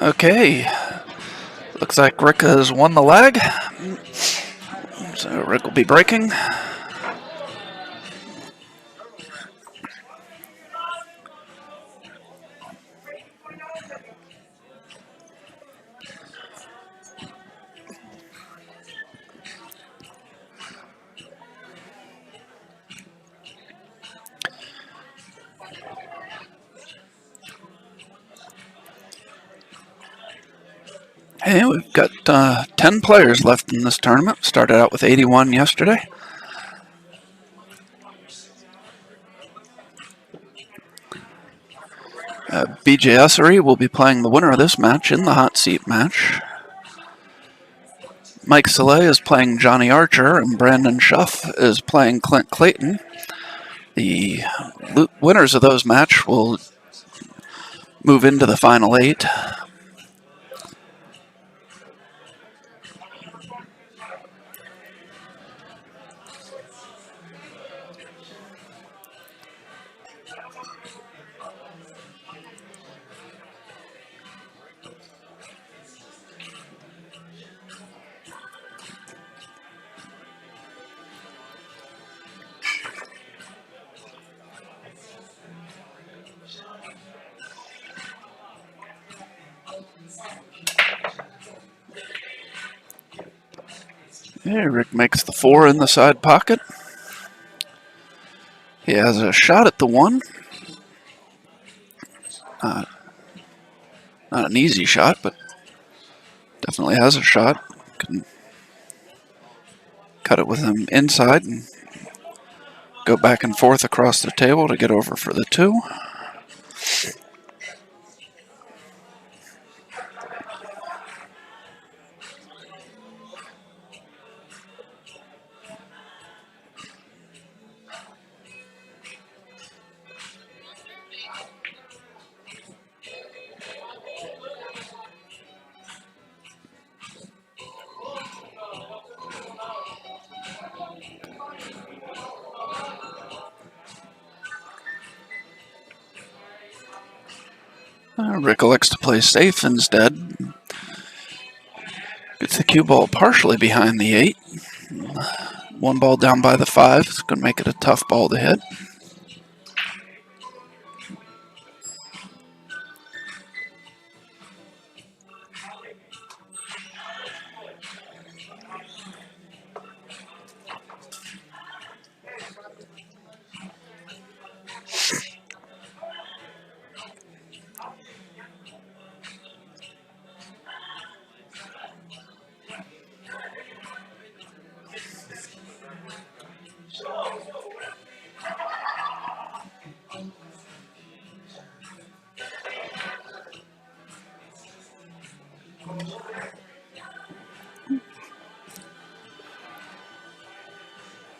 Okay, looks like Rick has won the leg, so Rick will be breaking. Hey, we've got 10 players left in this tournament. Started out with 81 yesterday. BJ Ussery will be playing the winner of this match in the hot seat match. Mike Soleil is playing Johnny Archer, and Brandon Schuff is playing Clint Clayton. The winners of those matches will move into the final 8. Yeah, Rick makes the 4 in the side pocket. He has a shot at the 1. Not an easy shot, but definitely has a shot. Can cut it with him inside and go back and forth across the table to get over for the 2. Rick elects to play safe instead. Gets the cue ball partially behind the 8. 1 ball down by the 5. It's going to make it a tough ball to hit.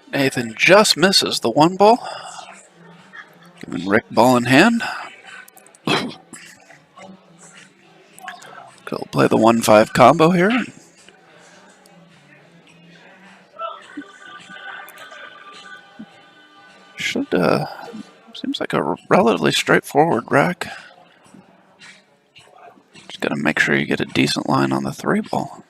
Nathan just misses the 1 ball. Giving Rick ball in hand. He'll play the 1-5 combo here. Seems like a relatively straightforward rack. Just got to make sure you get a decent line on the 3 ball.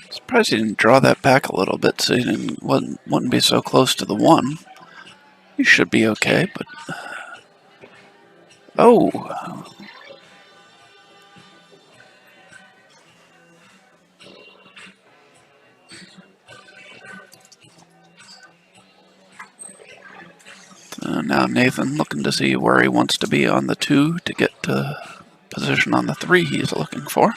Surprised he didn't draw that back a little bit so he wouldn't be so close to the 1. He should be okay, but... Oh! Now Nathan looking to see where he wants to be on the 2 to get to position on the 3 he's looking for.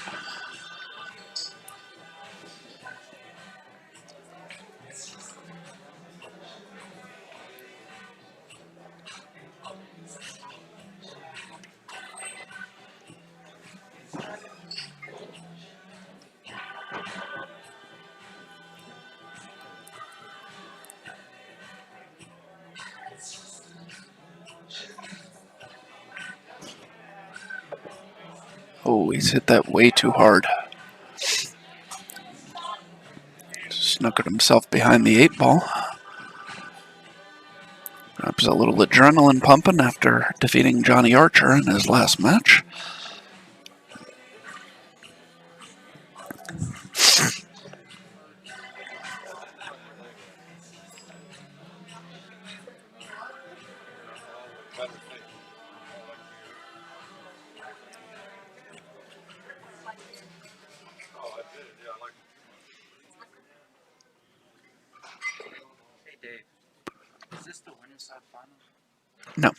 Oh, he's hit that way too hard. Snookered himself behind the 8 ball. Perhaps a little adrenaline pumping after defeating Johnny Archer in his last match. No.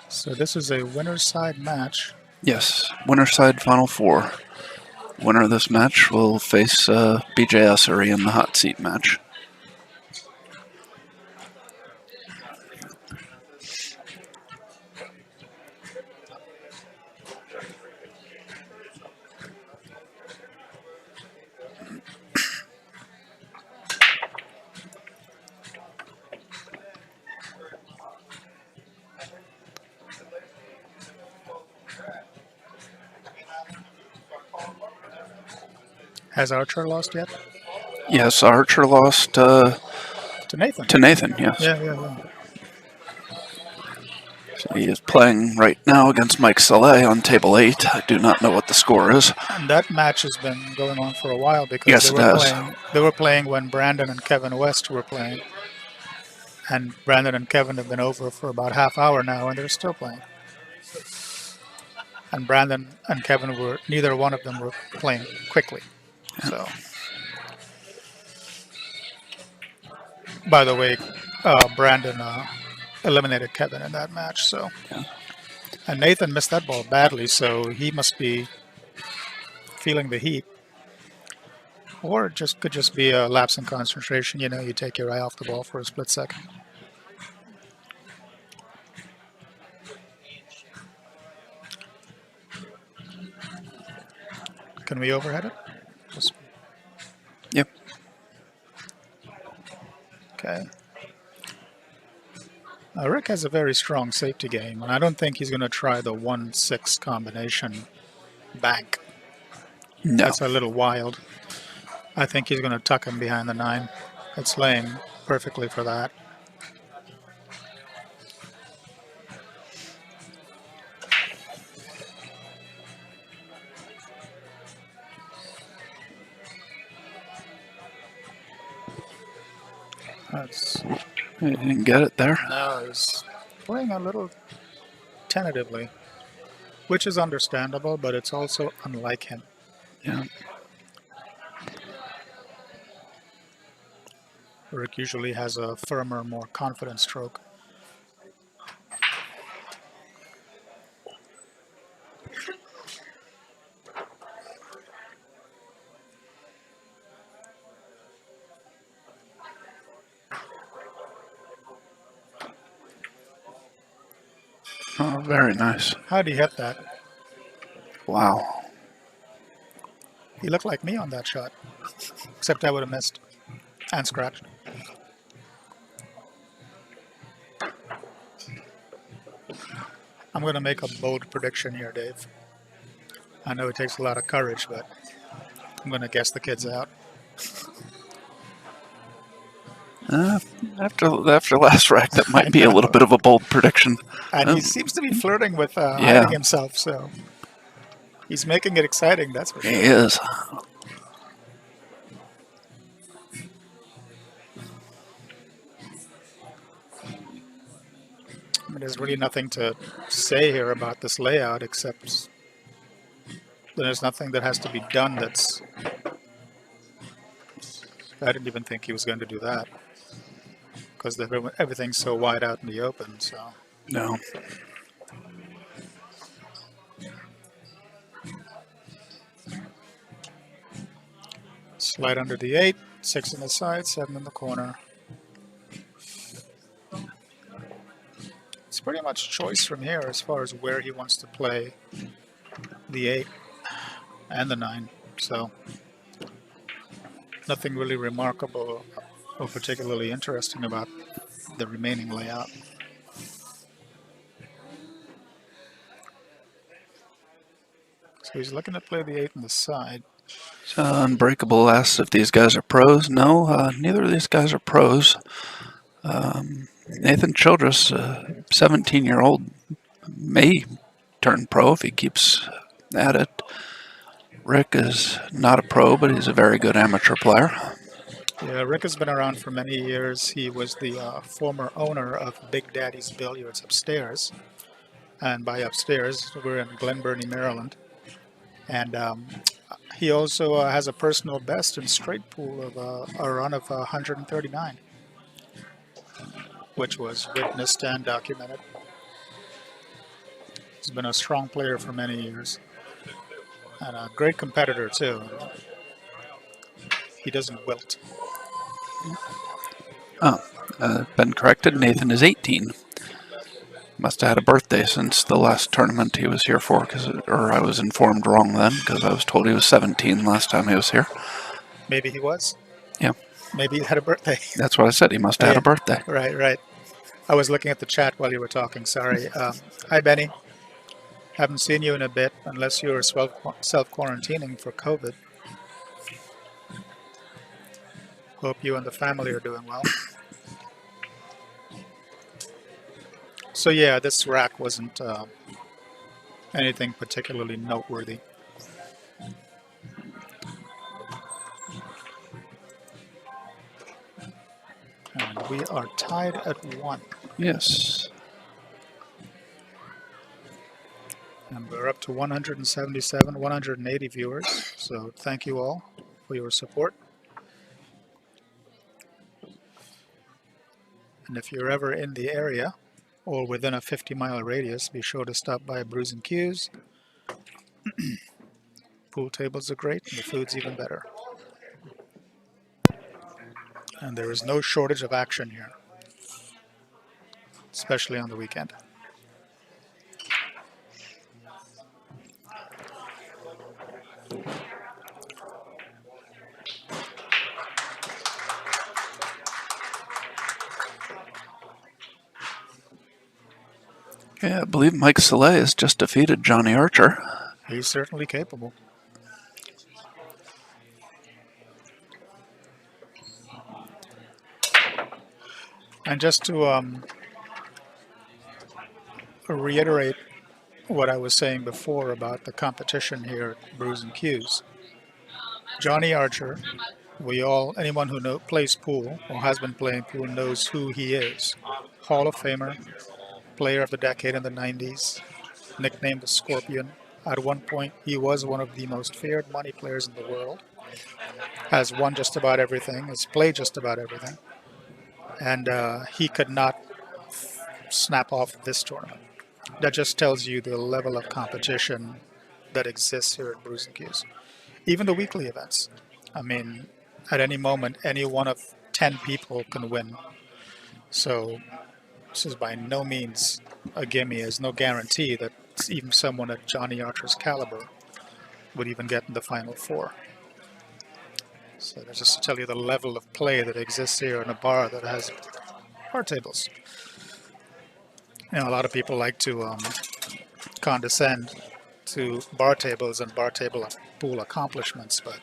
So this is a winner's side match. Yes, winner's side final 4. Winner of this match will face BJ Ussery in the hot seat match. Has Archer lost yet? Yes, Archer lost To Nathan. to Nathan, yes. Yeah. So he is playing right now against Mike Saleh on table 8. I do not know what the score is. And that match has been going on for a while because Yes, it has. They were playing when Brandon and Kevin West were playing. And Brandon and Kevin have been over for about half hour now, and they're still playing. And Brandon and Kevin neither one of them were playing quickly. So, by the way, Brandon eliminated Kevin in that match. So, and Nathan missed that ball badly, so he must be feeling the heat. Or it could just be a lapse in concentration. You know, you take your eye off the ball for a split second. Can we overhead it? Yep. Okay. Rick has a very strong safety game, and I don't think he's going to try the 1-6 combination bank. No. That's a little wild. I think he's going to tuck him behind the 9. It's laying perfectly for that. He didn't get it there. No, he's playing a little tentatively, which is understandable, but it's also unlike him. Yeah. Rick usually has a firmer, more confident stroke. Oh, very nice. How'd he hit that? Wow. He looked like me on that shot, except I would have missed and scratched. I'm going to make a bold prediction here, Dave. I know it takes a lot of courage, but I'm going to guess the kid's out. After last rack, that might be a little bit of a bold prediction. And he seems to be flirting with hiding himself, so he's making it exciting, that's for sure. He is. I mean, there's really nothing to say here about this layout except there's nothing that has to be done that's... I didn't even think he was going to do that because everything's so wide out in the open, so... No. Slide under the 8, 6 in the side, 7 in the corner. It's pretty much choice from here as far as where he wants to play the 8 and the 9. So nothing really remarkable or particularly interesting about the remaining layout. So he's looking to play the 8 in the side. So Unbreakable asks if these guys are pros. No, neither of these guys are pros. Nathan Childress, 17-year-old, may turn pro if he keeps at it. Rick is not a pro, but he's a very good amateur player. Yeah, Rick has been around for many years. He was the former owner of Big Daddy's Billiards upstairs. And by upstairs, we're in Glen Burnie, Maryland. And he also has a personal best in straight pool of a run of 139, which was witnessed and documented. He's been a strong player for many years and a great competitor too. He doesn't wilt. Been corrected. Nathan is 18. Must have had a birthday since the last tournament he was here for, or I was informed wrong then, because I was told he was 17 last time he was here. Maybe he was. Yeah. Maybe he had a birthday. That's what I said. He must have had a birthday. Right. I was looking at the chat while you were talking. Sorry. Hi, Benny. Haven't seen you in a bit, unless you're self-quarantining for COVID. Hope you and the family are doing well. So yeah, this rack wasn't anything particularly noteworthy. And we are tied at 1. Yes. And we're up to 177, 180 viewers. So thank you all for your support. And if you're ever in the area or within a 50-mile radius, be sure to stop by Brews and Q's. Pool tables are great, and the food's even better. And there is no shortage of action here, especially on the weekend. Yeah, I believe Mike Soleil has just defeated Johnny Archer. He's certainly capable. And just to reiterate what I was saying before about the competition here at Brews and Q's, Johnny Archer, anyone who plays pool or has been playing pool knows who he is. Hall of Famer, player of the decade in the 90s, nicknamed the Scorpion. At one point, he was one of the most feared money players in the world. Has won just about everything, has played just about everything. And he could not snap off this tournament. That just tells you the level of competition that exists here at Brews and Q's. Even the weekly events. I mean, at any moment, any one of 10 people can win. So this is by no means a gimme. There's no guarantee that even someone at Johnny Archer's caliber would even get in the Final Four. So that's just to tell you the level of play that exists here in a bar that has bar tables. You know, a lot of people like to condescend to bar tables and bar table pool accomplishments, but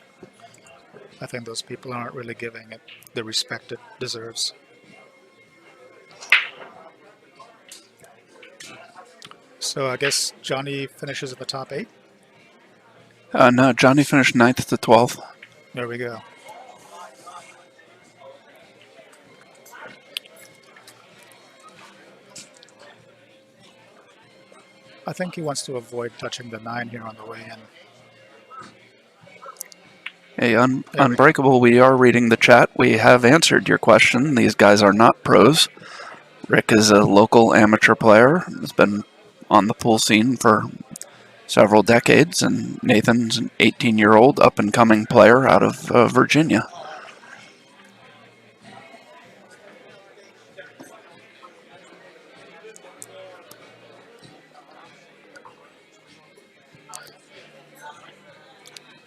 I think those people aren't really giving it the respect it deserves. So I guess Johnny finishes in the top 8. No, Johnny finished 9th to 12th. There we go. I think he wants to avoid touching the 9 here on the way in. Hey, Unbreakable, we are reading the chat. We have answered your question. These guys are not pros. Rick is a local amateur player, has been on the pool scene for several decades, and Nathan's an 18-year-old up-and-coming player out of Virginia.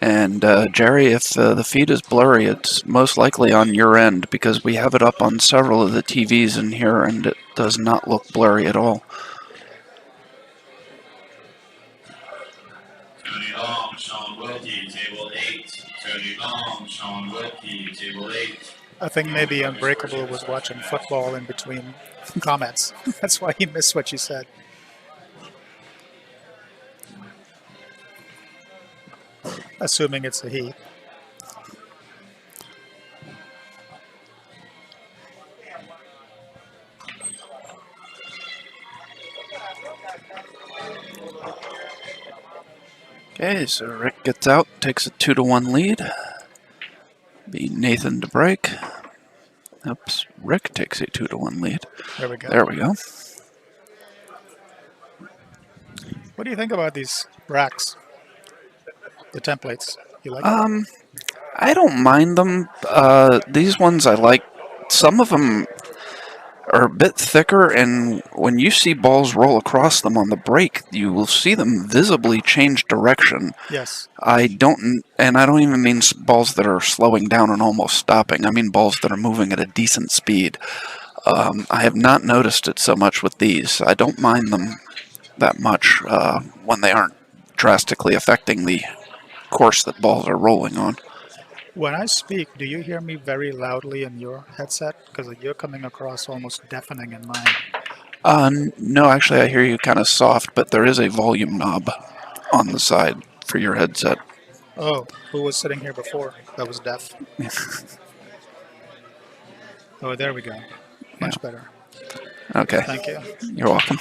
And Jerry, if the feed is blurry, it's most likely on your end because we have it up on several of the TVs in here and it does not look blurry at all. Tony Long, Sean Wilkie, table 8. Tony Long, Sean Wilkie, table 8. I think maybe Unbreakable was watching football in between comments. That's why he missed what you said. Assuming it's a he. Okay, so Rick gets out, takes a 2-1 lead. Be Nathan to break. Oops, Rick takes a 2-1 lead. There we go. There we go. What do you think about these racks? The templates. You like them? I don't mind them. These ones I like. Some of them are a bit thicker, and when you see balls roll across them on the break, you will see them visibly change direction. Yes. I don't even mean balls that are slowing down and almost stopping. I mean balls that are moving at a decent speed. I have not noticed it so much with these. I don't mind them that much when they aren't drastically affecting the course that balls are rolling on. When I speak, do you hear me very loudly in your headset? Because you're coming across almost deafening in mine. No, actually, I hear you kind of soft, but there is a volume knob on the side for your headset. Oh, who was sitting here before that was deaf? Oh, there we go. Yeah. Much better. Okay. Thank you. You're welcome.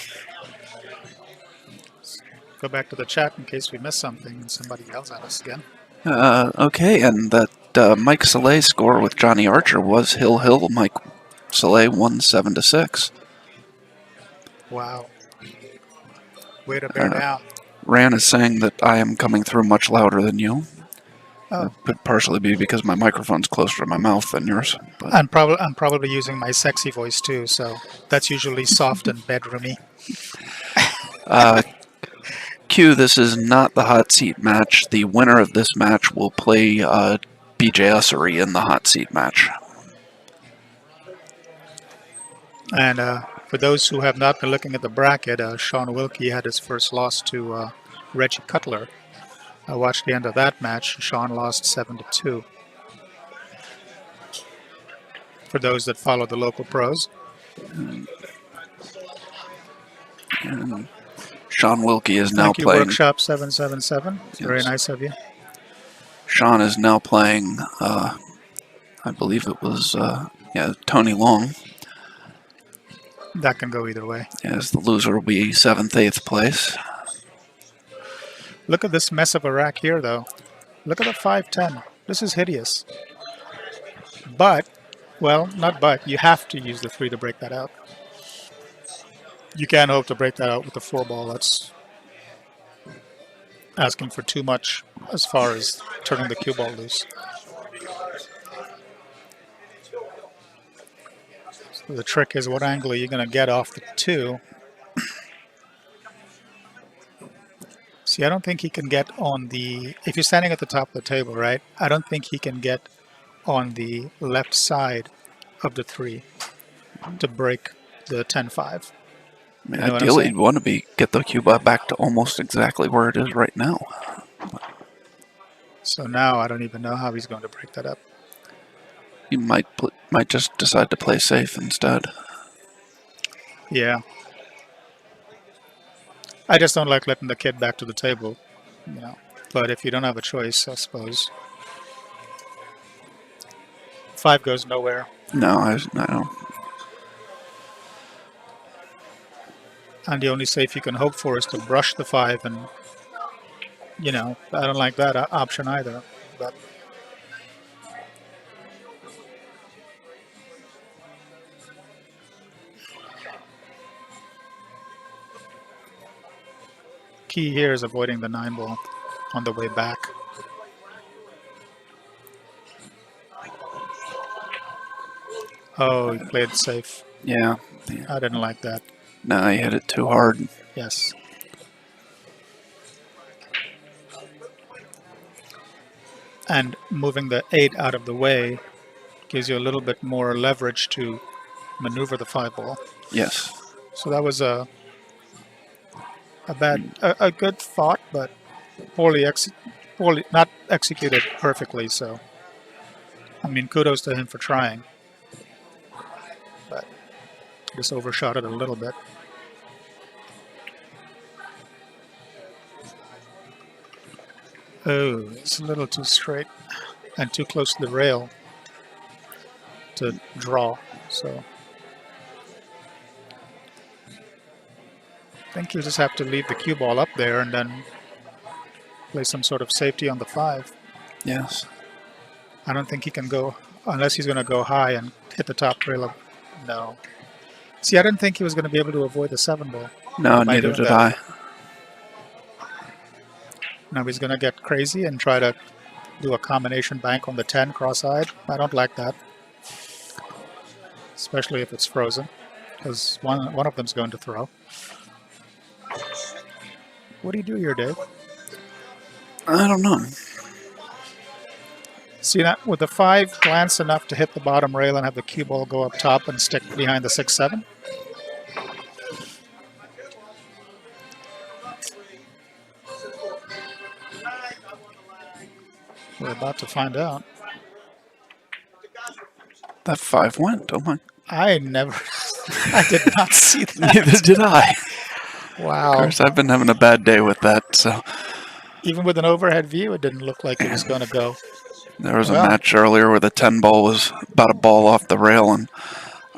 Go back to the chat in case we missed something and somebody yells at us again. Okay, and that Mike Soleil score with Johnny Archer was Hill Hill. Mike Soleil won 7-6. Wow. Way to bear down. Ran is saying that I am coming through much louder than you. Oh, It could partially be because my microphone's closer to my mouth than yours. But I'm probably using my sexy voice too, so that's usually soft and bedroomy. Q, this is not the hot seat match. The winner of this match will play BJ Ussery in the hot seat match. And for those who have not been looking at the bracket, Sean Wilkie had his first loss to Reggie Cutler. I watched the end of that match. Sean lost 7-2. For those that follow the local pros. And Sean Wilkie is now Thank you, playing. Workshop 777. It's very Yes. nice of you. Sean is now playing. I believe it was Tony Long. That can go either way. As the loser will be 7th, 8th place. Look at this mess of a rack here, though. Look at the 510. This is hideous. But, well, not but. You have to use the 3 to break that out. You can't hope to break that out with the 4-ball. That's asking for too much as far as turning the cue ball loose. So the trick is what angle are you going to get off the 2? See, I don't think he can get on the... If you're standing at the top of the table, right? I don't think he can get on the left side of the 3 to break the 10-5. I mean, You know what I'm ideally, saying? you'd want to get the Cuba back to almost exactly where it is right now. So now I don't even know how he's going to break that up. You might just decide to play safe instead. Yeah. I just don't like letting the kid back to the table, you know. But if you don't have a choice, I suppose. 5 goes nowhere. No, I don't. And the only safe you can hope for is to brush the 5, and, you know, I don't like that option either. But key here is avoiding the 9-ball on the way back. Oh, he played safe. Yeah. I didn't like that. No, you hit it too hard. Yes. And moving the 8 out of the way gives you a little bit more leverage to maneuver the 5-ball. Yes. So that was a good thought, but poorly not executed perfectly. So, I mean, kudos to him for trying, but just overshot it a little bit. Oh, it's a little too straight and too close to the rail to draw. So I think you just have to leave the cue ball up there and then play some sort of safety on the 5. Yes. I don't think he can go, unless he's going to go high and hit the top rail. No. See, I didn't think he was going to be able to avoid the 7-ball. No, by neither doing did that. I. Now he's going to get crazy and try to do a combination bank on the 10 cross-eyed. I don't like that, especially if it's frozen, because one of them's going to throw. What do you do here, Dave? I don't know. See that with the 5 glance enough to hit the bottom rail and have the cue ball go up top and stick behind the 6-7? We're about to find out. That 5 went. Oh my. I never, I did not see that. Neither did I. Of Wow. course, I've been having a bad day with that. So Even with an overhead view, it didn't look like it was going to go. there was a Well. match earlier where the 10 ball was about a ball off the rail, and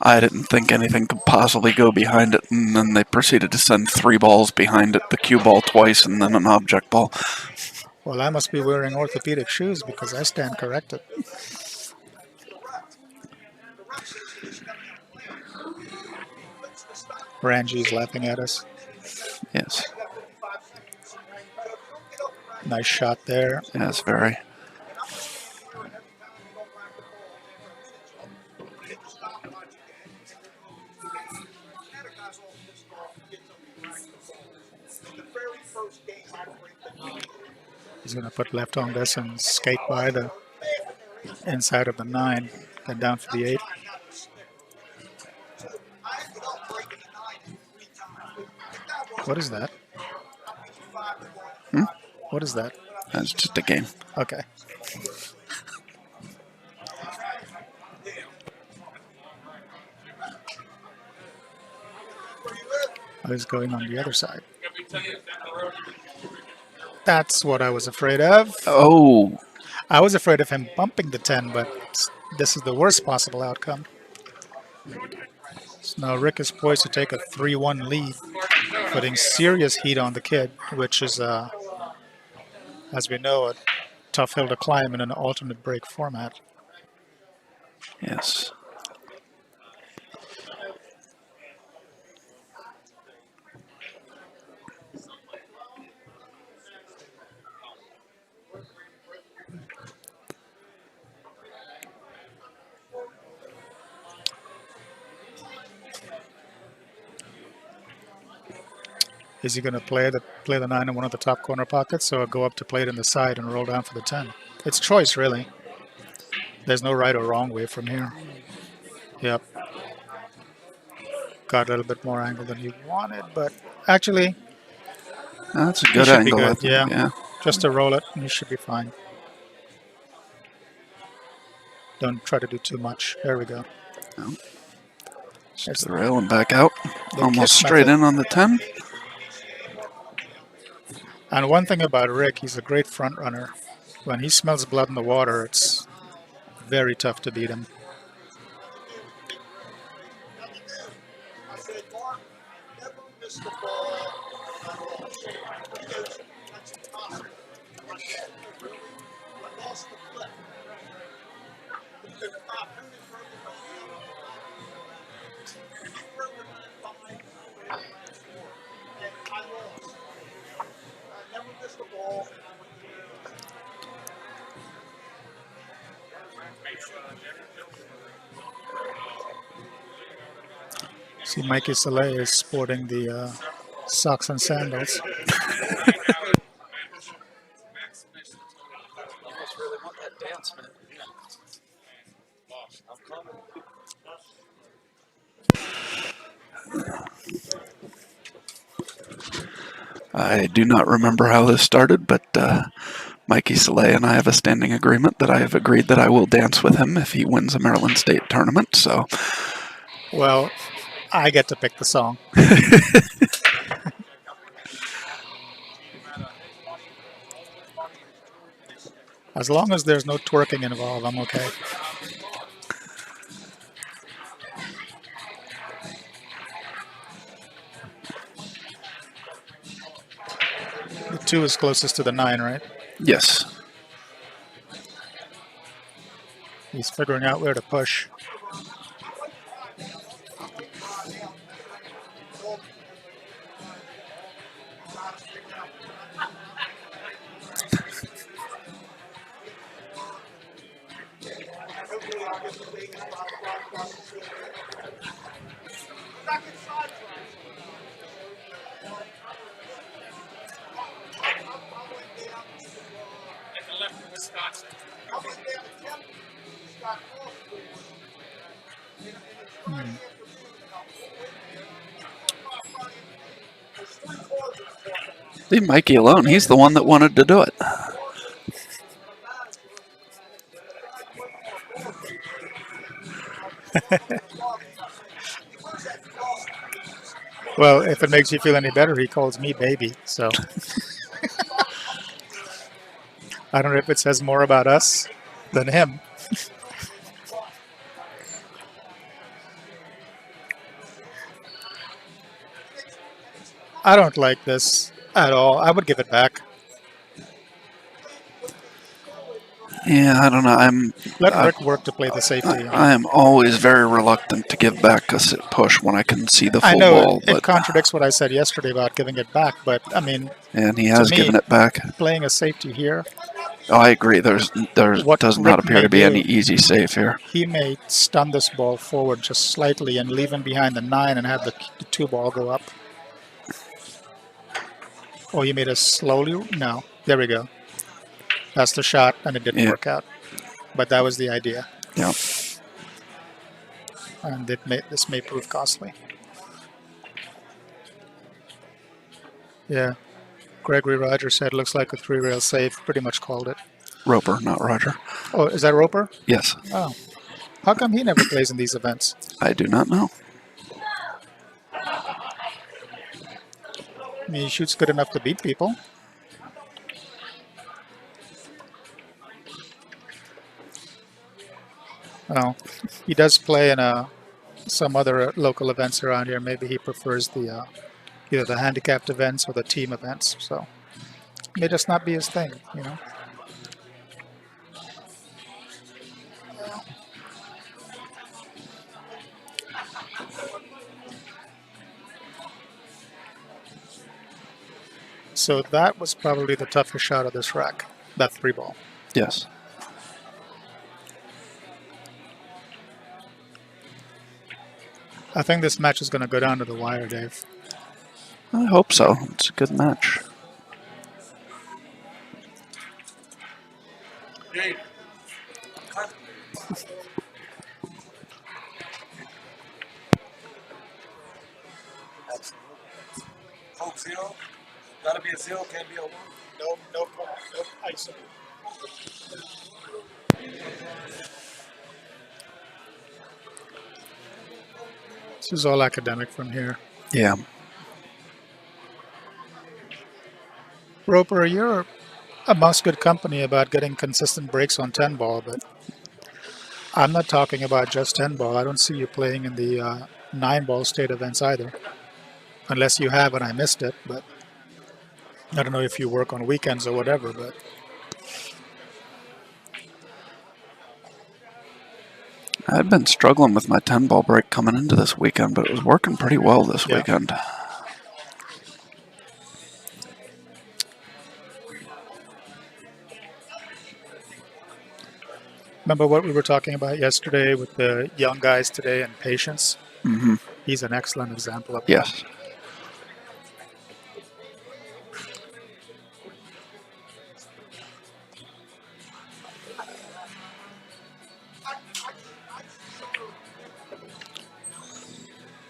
I didn't think anything could possibly go behind it. And then they proceeded to send 3 balls behind it, the cue ball twice, and then an object ball. Well, I must be wearing orthopedic shoes because I stand corrected. Ranji's laughing at us. Yes. Nice shot there. Yes, very. He's going to put left on this and skate by the inside of the 9 and down for the 8. What is that? What is that? That's just a game. Okay. I was going on the other side. That's what I was afraid of. Oh, I was afraid of him bumping the 10, but this is the worst possible outcome. So now Rick is poised to take a 3-1 lead, putting serious heat on the kid, which is, as we know, a tough hill to climb in an alternate break format. yes. Is he going to play the 9 in one of the top corner pockets, or go up to play it in the side and roll down for the 10? It's choice, really. There's no right or wrong way from here. Yep. Got a little bit more angle than he wanted, but actually, That's a he good should be angle. I good. think. Yeah. Yeah. Just to roll it, and he should be fine. Don't try to do too much. There we go. There's the rail and back out. The Almost kick straight method. in on the 10. And one thing about Rick, he's a great front runner. When he smells blood in the water, it's very tough to beat him. See, Mikey Soleil is sporting the socks and sandals. I do not remember how this started, but Mikey Soleil and I have a standing agreement that I have agreed that I will dance with him if he wins a Maryland State tournament. So, Well, I get to pick the song. As long as there's no twerking involved, I'm okay. The 2 is closest to the 9, right? yes. He's figuring out where to push. Leave Mikey alone. He's the one that wanted to do it. Well, if it makes you feel any better, he calls me baby. So I don't know if it says more about us than him. I don't like this at all. I would give it back. Yeah, I don't know. Let Rick work to play the safety. I am always very reluctant to give back a sit push when I can see the I full know ball. it contradicts what I said yesterday about giving it back, but I mean, And he has me, given it back. playing a safety here, Oh, I agree. There What does not Rick appear to may be any do- easy save here. he may stun this ball forward just slightly and leave him behind the 9 and have the 2 ball go up. Oh, you made us slowly? No. There we go. That's the shot, and it didn't work out. But that was the idea. Yeah. And this may prove costly. Yeah. Gregory Rogers said, looks like a 3-rail save. Pretty much called it. Roper, not Roger. Oh, is that Roper? Yes. Oh. How come he never plays in these events? I do not know. I mean, he shoots good enough to beat people. Oh, he does play in some other local events around here. Maybe he prefers the either the handicapped events or the team events. So it may just not be his thing, you know. So that was probably the toughest shot of this rack, that 3 ball. Yes. I think this match is going to go down to the wire, Dave. I hope so. It's a good match. Coke zero? Gotta be a zero, can't be a one. No ice. This is all academic from here. Yeah. Roper, you're amongst good company about getting consistent breaks on 10 ball, but I'm not talking about just 10 ball. I don't see you playing in the 9 ball state events either. Unless you have and I missed it, but I don't know if you work on weekends or whatever, but I've been struggling with my 10 ball break coming into this weekend, but it was working pretty well this weekend. remember what we were talking about yesterday with the young guys today and patience? Mm-hmm. He's an excellent example of that. Yes.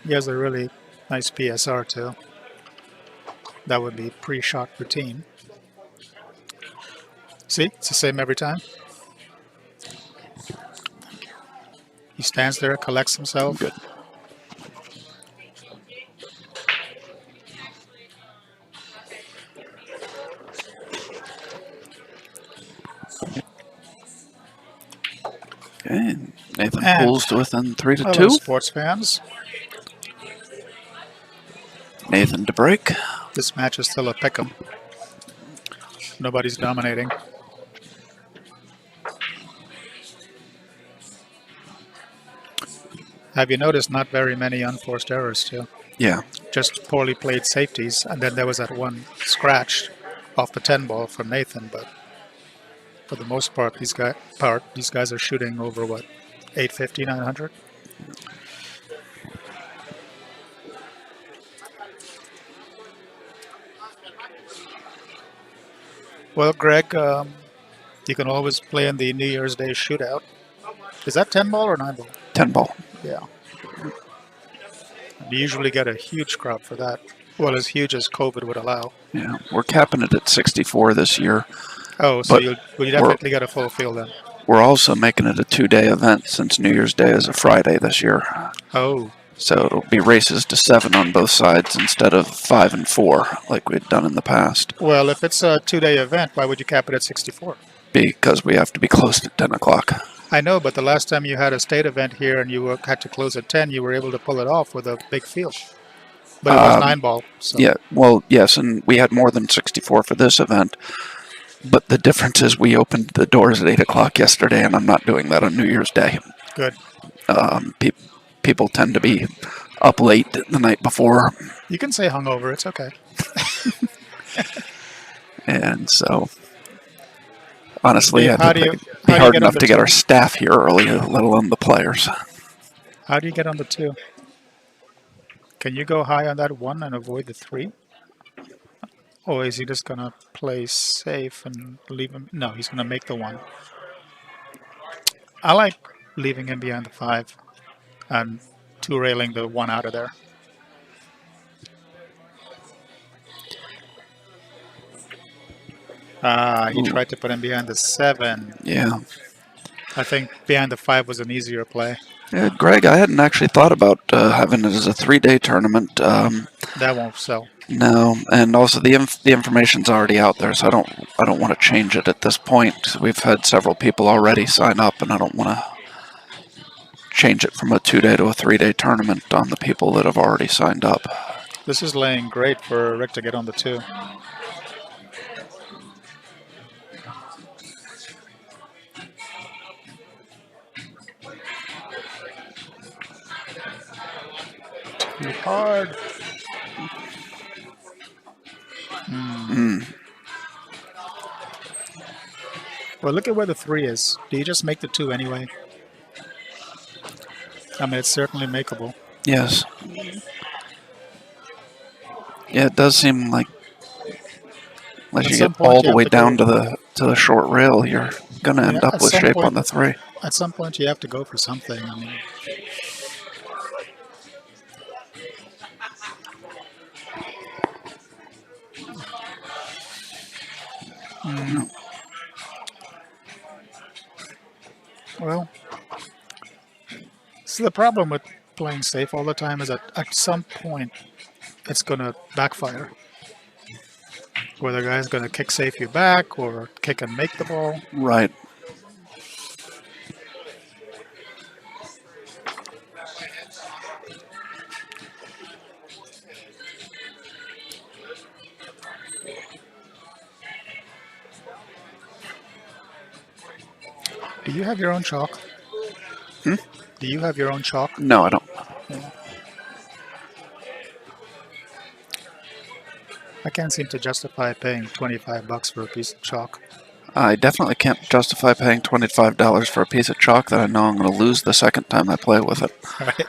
He has a really nice PSR too. That would be pre-shot routine. See, it's the same every time. He stands there, collects himself. Good. Okay, Nathan And pulls to within 3 to hello, 2. sports fans. Nathan to break. This match is still a pick'em. Nobody's dominating. Have you noticed not very many unforced errors too? Yeah. Just poorly played safeties, and then there was that one scratch off the 10 ball from Nathan, but for the most part, these guys are shooting over what, 850, 900? Well, Greg, you can always play in the New Year's Day shootout. Is that 10 ball or 9 ball? 10 ball. Yeah. You usually get a huge crowd for that. Well, as huge as COVID would allow. Yeah, we're capping it at 64 this year. Oh, so But you definitely get a full field then. We're also making it a 2-day event since New Year's Day is a Friday this year. Oh, So it'll be races to 7 on both sides instead of 5 and 4 like we'd done in the past. well, if it's a 2-day event, why would you cap it at 64? Because we have to be closed at 10 o'clock. I know, but the last time you had a state event here and had to close at 10, you were able to pull it off with a big field. But it was 9-ball. So. Yeah, well, yes, and we had more than 64 for this event. But the difference is we opened the doors at 8 o'clock yesterday, and I'm not doing that on New Year's Day. Good. People tend to be up late the night before. You can say hungover. It's okay. And so, honestly, Dave, how it'd do you be hard get on enough the to get two? our staff here early, let alone the players. How do you get on the 2? Can you go high on that 1 and avoid the 3? Or is he just going to play safe and leave him? No, he's going to make the 1. I like leaving him behind the 5 and 2-railing the 1 out of there. He tried to put him behind the 7. Yeah. I think behind the 5 was an easier play. Yeah, Greg, I hadn't actually thought about having it as a 3-day tournament. That won't sell. No, and also the information's already out there, so I don't want to change it at this point. We've had several people already sign up, and I don't want to change it from a 2-day to a 3-day tournament on the people that have already signed up. This is laying great for Rick to get on the 2. Too hard. Well, look at where the 3 is. Do you just make the 2 anyway? I mean, it's certainly makeable. Yes. Yeah, it does seem like unless At you some get point all you the have way to down go- to the short rail, you're gonna end Yeah, up at with some shape point- on the 3. At some point, you have to go for something. I mean, well, so the problem with playing safe all the time is that at some point, it's going to backfire. Where the guy's going to kick safe you back or kick and make the ball. Right. Do you have your own chalk? Hmm? Do you have your own chalk? No, I don't. Yeah. I can't seem to justify paying $25 for a piece of chalk. I definitely can't justify paying $25 for a piece of chalk that I know I'm going to lose the second time I play with it. Right?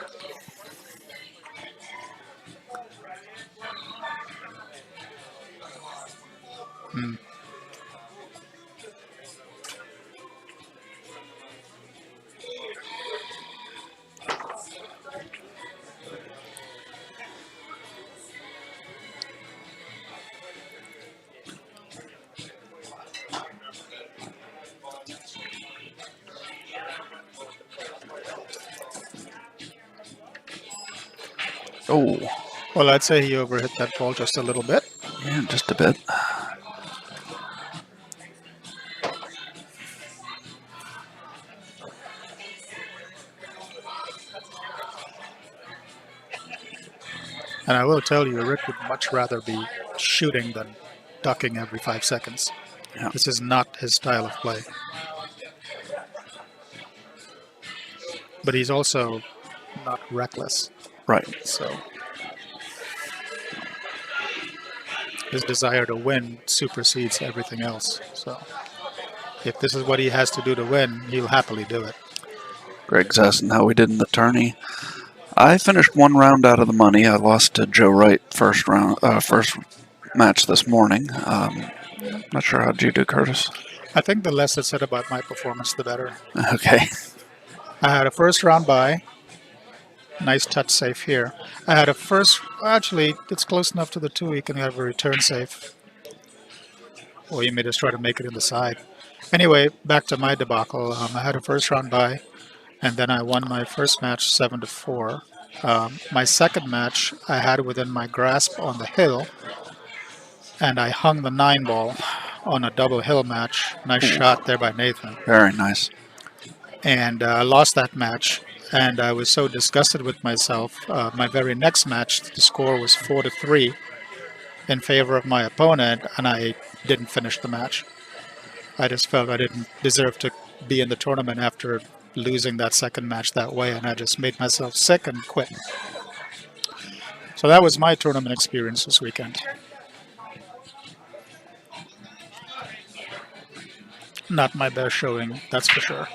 Oh, Well, I'd say he overhit that ball just a little bit. yeah, just a bit. And I will tell you, Rick would much rather be shooting than ducking every 5 seconds. Yeah. This is not his style of play. But he's also not reckless. Right. So his desire to win supersedes everything else. So if this is what he has to do to win, he'll happily do it. Greg's asking how we did in the tourney. I finished 1 round out of the money. I lost to Joe Wright first match this morning. Not sure how'd you do, Curtis. I think the less it's said about my performance, the better. Okay. I had a first round bye. Nice touch safe here. I had a first, actually, it's close enough to the 2, you can have a return safe. Or you may just try to make it in the side. Anyway, back to my debacle. I had a first round bye, and then I won my first match 7-4. My second match I had within my grasp on the hill, and I hung the 9 ball on a double hill match. Nice shot there by Nathan. Very nice. And I lost that match, and I was so disgusted with myself. My very next match, the score was 4-3 in favor of my opponent, and I didn't finish the match. I just felt I didn't deserve to be in the tournament after losing that second match that way, and I just made myself sick and quit. So that was my tournament experience this weekend. Not my best showing, that's for sure.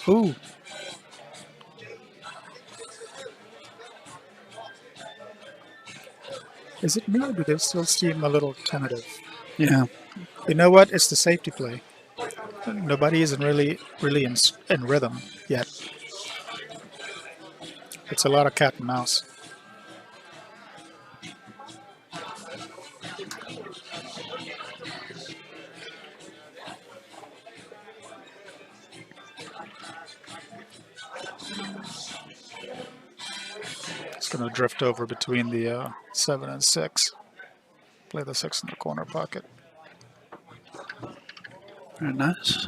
Ooh. Is it me or do they still seem a little tentative? Yeah. You know what? It's the safety play. Nobody isn't really in rhythm yet. It's a lot of cat and mouse. It's going to drift over between the 7 and 6. Play the 6 in the corner pocket. Very nice.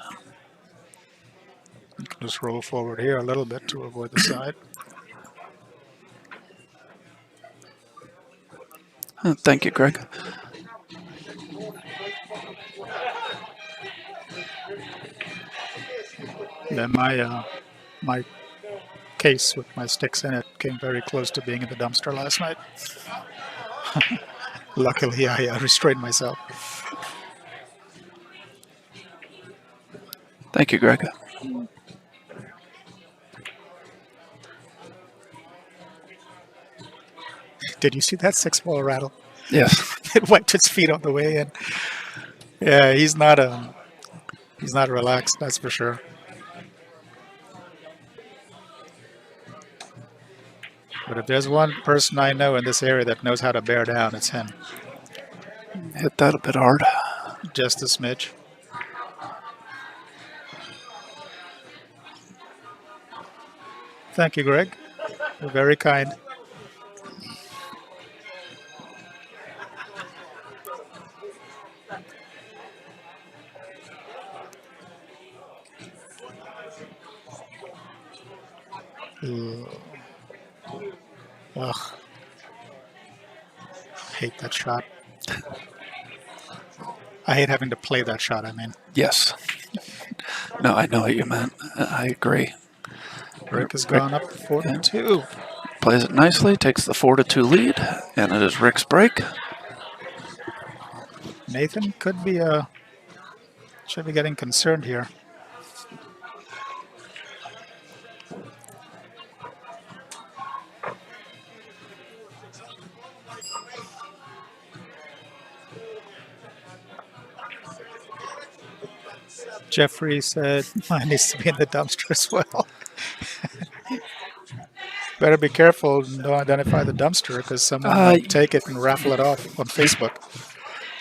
You can just roll forward here a little bit to avoid the side. Thank you, Greg. Yeah, my case with my sticks in it came very close to being in the dumpster last night. Luckily, I restrained myself. Thank you, Greg. Did you see that 6-ball rattle? Yes. It wiped its feet on the way in. Yeah, he's not relaxed, that's for sure. But if there's one person I know in this area that knows how to bear down, it's him. Hit that a bit hard. Just a smidge. Thank you, Greg. You're very kind. Ugh. Hate that shot. I hate having to play that shot, I mean. Yes. No, I know what you meant. I agree. Rick has gone up 4-2. Plays it nicely, takes the 4-2 lead, and it is Rick's break. Nathan should be getting concerned here. Jeffrey said mine needs to be in the dumpster as well. Better be careful and don't identify the dumpster because someone might take it and raffle it off on Facebook.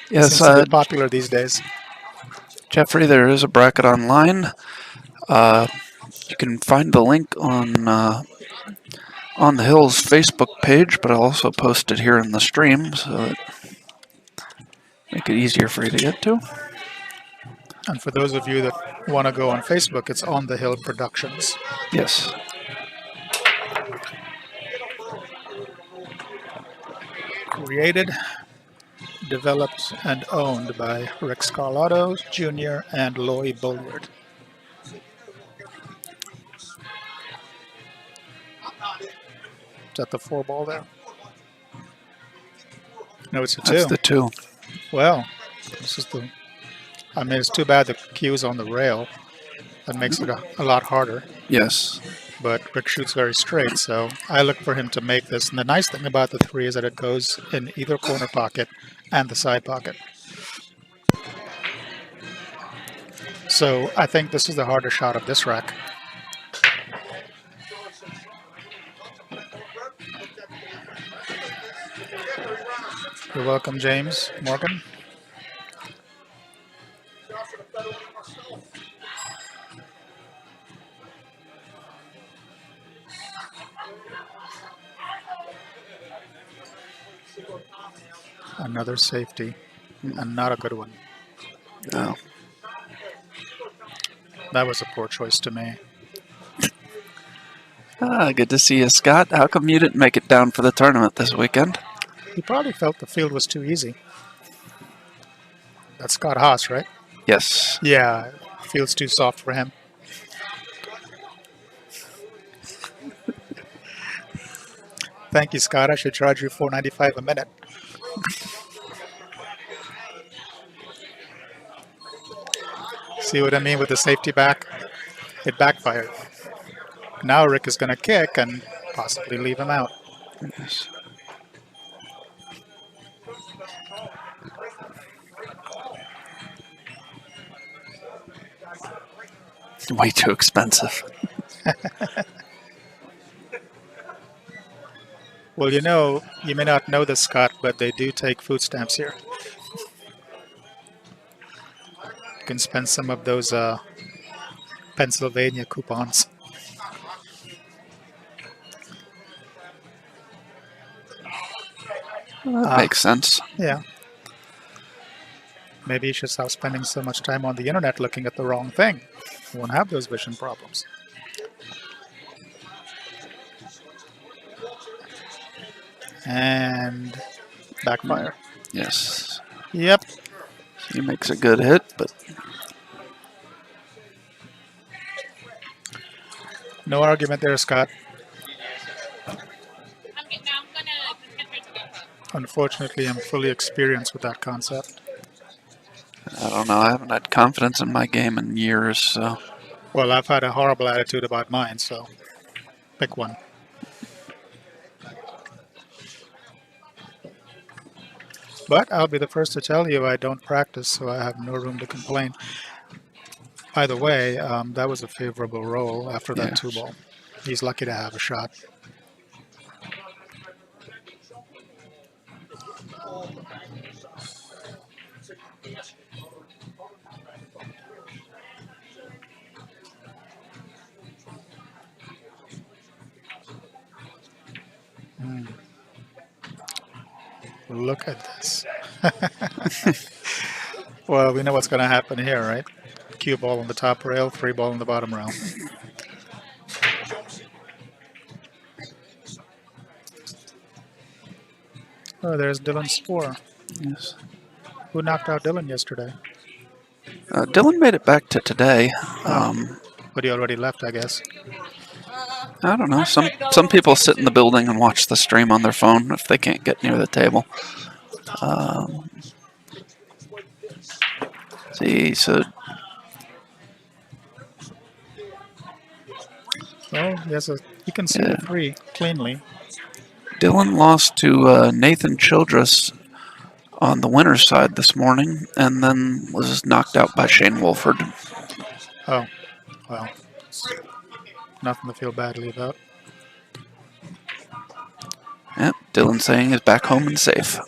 Yes, Seems to be popular these days. Jeffrey, there is a bracket online. You can find the link on the Hills Facebook page, but I'll also post it here in the stream so that make it easier for you to get to. And for those of you that want to go on Facebook, it's On the Hill Productions. Yes. Created, developed, and owned by Rick Scarlato Jr. and Loy Bullard. Is that the 4-ball there? No, it's a 2. That's the 2. Well, this is the... I mean, it's too bad the cue's on the rail. That makes it a lot harder. Yes. But Rick shoots very straight, so I look for him to make this. And the nice thing about the 3 is that it goes in either corner pocket and the side pocket. So I think this is the harder shot of this rack. You're welcome, James Morgan. Another safety, and not a good one. No. That was a poor choice to me. Good to see you, Scott. How come you didn't make it down for the tournament this weekend? He probably felt the field was too easy. That's Scott Haas, right? Yes. Yeah, field's too soft for him. Thank you, Scott. I should charge you $4.95 a minute. See what I mean with the safety back? It backfired. Now Rick is going to kick and possibly leave him out. Yes. Way too expensive. Well, you know, you may not know this, Scott, but they do take food stamps here. You can spend some of those Pennsylvania coupons. Well, that makes sense. Yeah. Maybe you should stop spending so much time on the internet looking at the wrong thing. You won't have those vision problems. And backfire. Yes. Yep. He makes a good hit, but No argument there, Scott. Unfortunately, I'm fully experienced with that concept. I don't know. I haven't had confidence in my game in years, so. Well, I've had a horrible attitude about mine, so pick one. But I'll be the first to tell you I don't practice, so I have no room to complain. By the way, that was a favorable roll after that Yes. 2-ball. He's lucky to have a shot. Look at this. Well, we know what's going to happen here, right? Cue ball on the top rail, 3-ball on the bottom rail. Oh, there's Dylan's score. Yes. Who knocked out Dylan yesterday? Dylan made it back to today. But he already left, I guess. I don't know. Some people sit in the building and watch the stream on their phone if they can't get near the table. See, so Oh, yes, you can see the 3 cleanly. Dylan lost to Nathan Childress on the winner's side this morning, and then was knocked out by Shane Wolford. Oh, well, nothing to feel badly about. Yep, Dylan saying is back home and safe.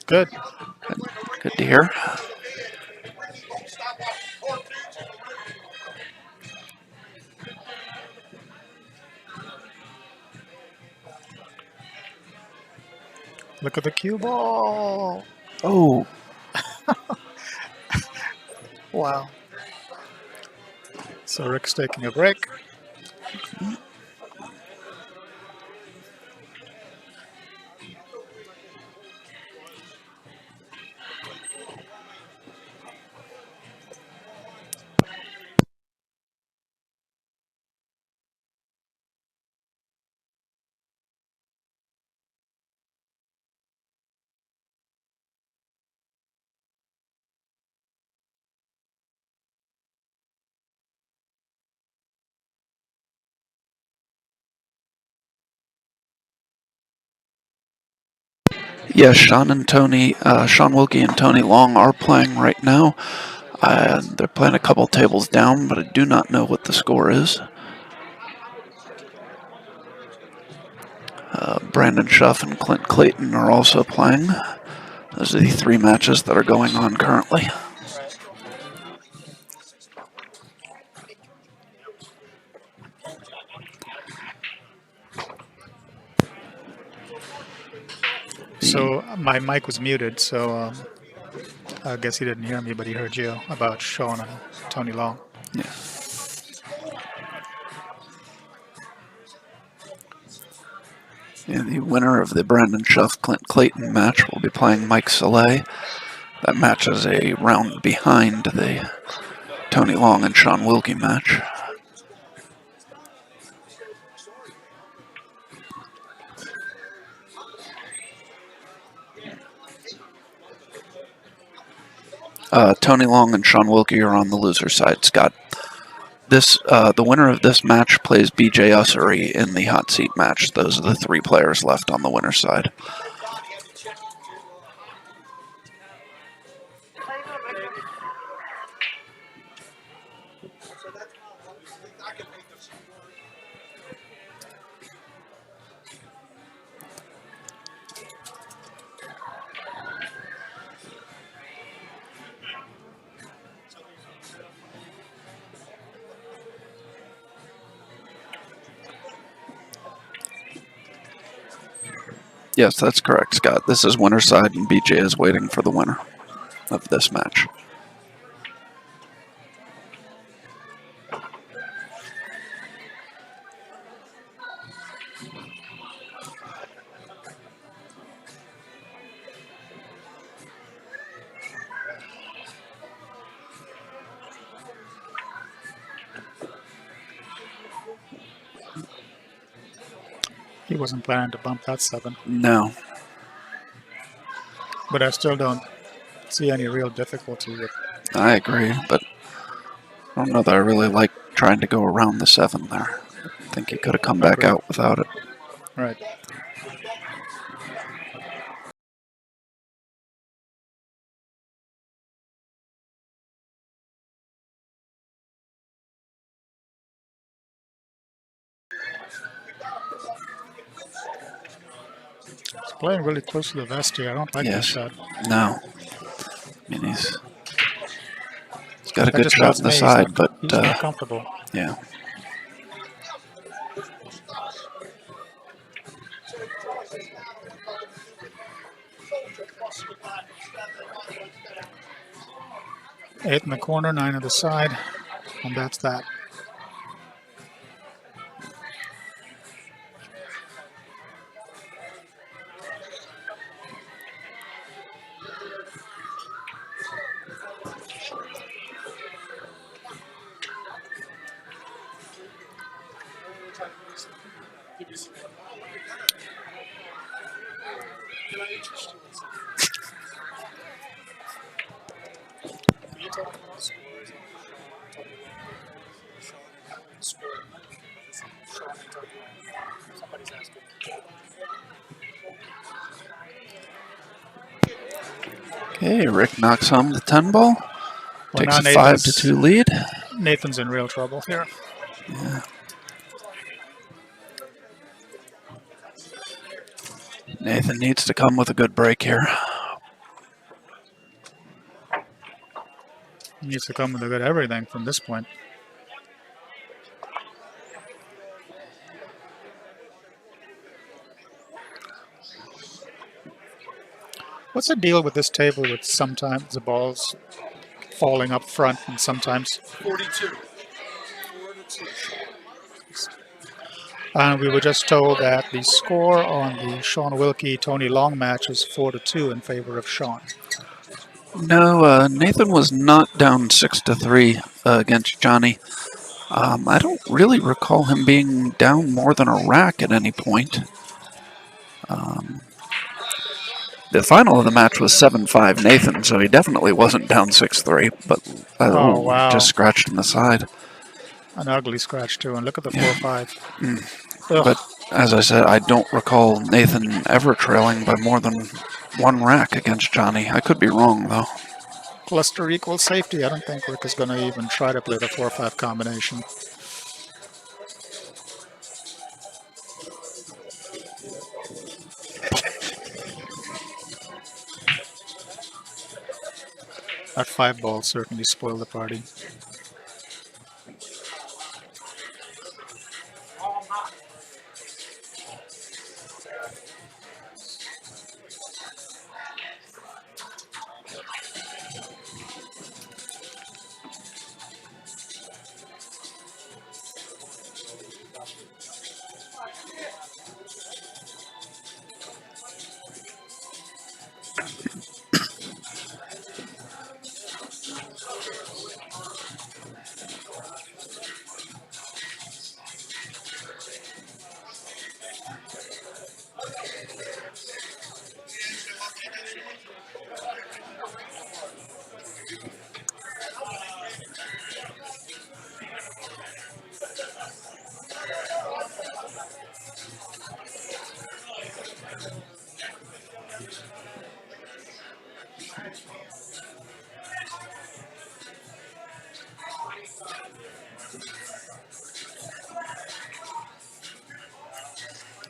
Good. Good to hear. Look at the cue ball. Oh, Wow. So Rick's taking a break. yes, Sean Wilkie and Tony Long are playing right now. They're playing a couple tables down, but I do not know what the score is. Brandon Schuff and Clint Clayton are also playing. Those are the 3 matches that are going on currently. So my mic was muted, so I guess he didn't hear me, but he heard you about Sean and Tony Long. Yeah. Yeah, the winner of the Brandon Schuff Clint Clayton match will be playing Mike Soleil. That match is a round behind the Tony Long and Sean Wilkie match. Tony Long and Sean Wilkie are on the loser side, Scott. The winner of this match plays BJ Ussery in the hot seat match. Those are the 3 players left on the winner's side. Yes, that's correct, Scott. This is winner's side, and BJ is waiting for the winner of this match. He wasn't planning to bump that 7. No. But I still don't see any real difficulty with. I agree, but I don't know that I really like trying to go around the 7 there. I think he could have come back out without it. Right. He's playing really close to the vest here. I don't like this shot. No. I mean, he's got a That good just shot tells on the me side, but he's not comfortable. yeah. Eight in the corner, 9 on the side, and that's that. Okay, Rick knocks home the 10 ball. Well, Takes now a 5-2 lead. Nathan's in real trouble here. Yeah. Nathan needs to come with a good break here. He needs to come with a good everything from this point. What's the deal with this table with sometimes the balls falling up front and sometimes 42. 4-2. And we were just told that the score on the Sean Wilkie-Tony Long match is 4-2 in favor of Sean. No, Nathan was not down 6-3 against Johnny. I don't really recall him being down more than a rack at any point. The final of the match was 7-5 Nathan, so he definitely wasn't down 6-3, but wow. Just scratched in the side. An ugly scratch too, and look at the 4-5. But as I said, I don't recall Nathan ever trailing by more than 1 rack against Johnny. I could be wrong, though. Cluster equals safety. I don't think Rick is going to even try to play the 4-5 combination. That 5 ball certainly spoiled the party.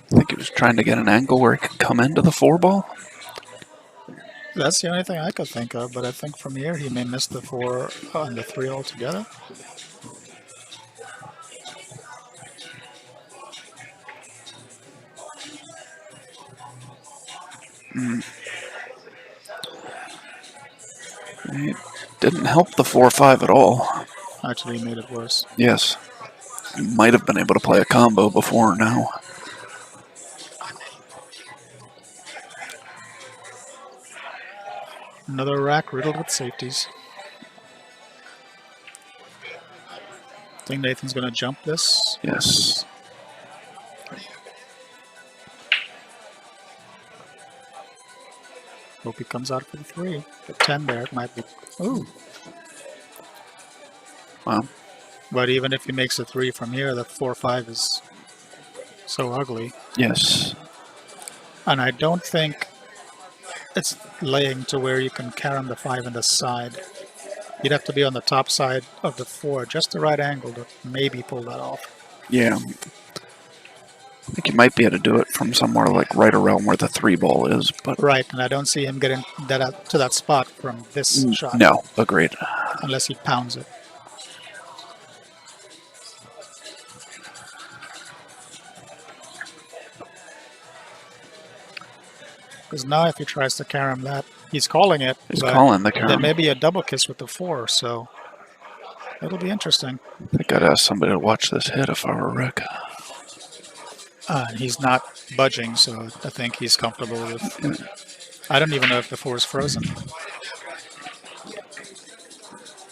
I think he was trying to get an angle where he could come into the 4 ball. That's the only thing I could think of, but I think from here he may miss the 4 and the 3 altogether. He didn't help the 4-5 at all. Actually, he made it worse. Yes. He might have been able to play a combo before now. Another rack riddled with safeties. Think Nathan's going to jump this? Yes. Hope he comes out for the 3. The 10 there, it might be. Ooh. Wow. But even if he makes a 3 from here, the 4-5 is so ugly. Yes. And I don't think it's laying to where you can carom the 5 in the side. You'd have to be on the top side of the 4, just the right angle to maybe pull that off. Yeah. I think he might be able to do it from somewhere like right around where the 3 ball is, but Right, and I don't see him getting that to that spot from this shot. no, agreed. Unless he pounds it. Because now if he tries to carom that, he's calling it. He's but calling the there carom. may be a double kiss with the 4, so it'll be interesting. I think I'd ask somebody to watch this hit if I were Rick. And he's not budging, so I think he's comfortable with. I don't even know if the 4 is frozen.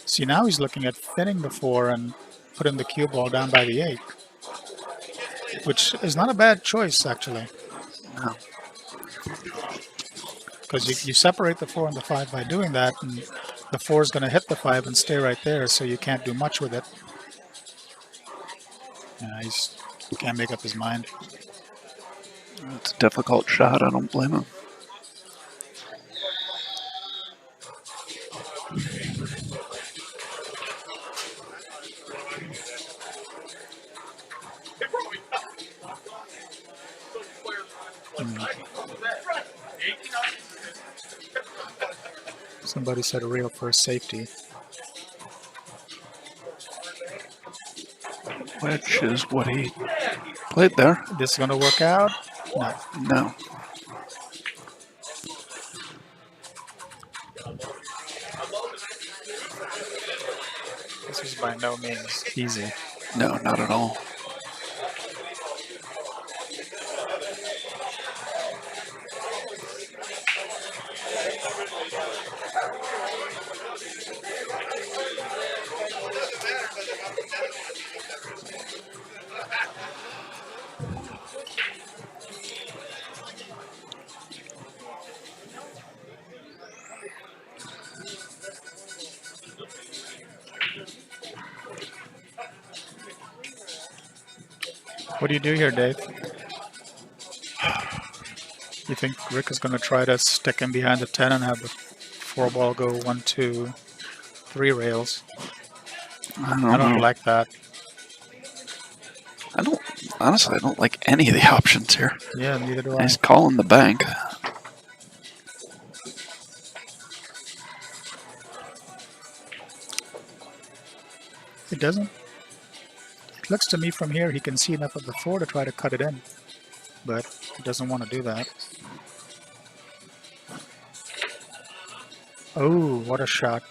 See, now he's looking at thinning the 4 and putting the cue ball down by the 8, which is not a bad choice, actually. No. Because you separate the 4 and the 5 by doing that, and the 4 is going to hit the 5 and stay right there, so you can't do much with it. Yeah, he can't make up his mind. It's a difficult shot. I don't blame him. Somebody said real first safety. Which is what he played there. This is going to work out? No. No. This is by no means easy. No, not at all. What do you do here, Dave? You think Rick is going to try to stick him behind the 10 and have the 4 ball go 1, 2, 3 rails? I don't like that. Honestly, I don't like any of the options here. Yeah, neither do I. He's calling the bank. It doesn't. It looks to me from here he can see enough of the 4 to try to cut it in, but he doesn't want to do that. Oh, what a shot.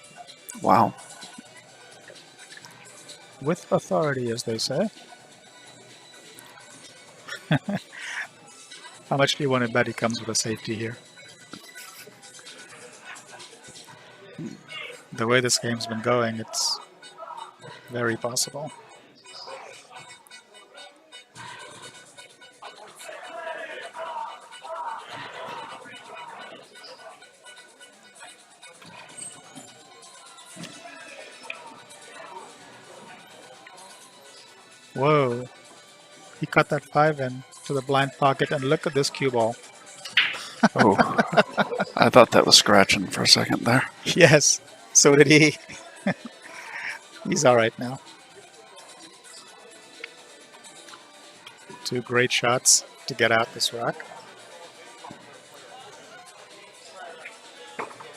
Wow. With authority, as they say. How much do you want to bet he comes with a safety here? The way this game's been going, it's very possible. Whoa. He cut that 5 in to the blind pocket, and look at this cue ball. Oh, I thought that was scratching for a second there. Yes, so did he. He's all right now. 2 great shots to get out this rack.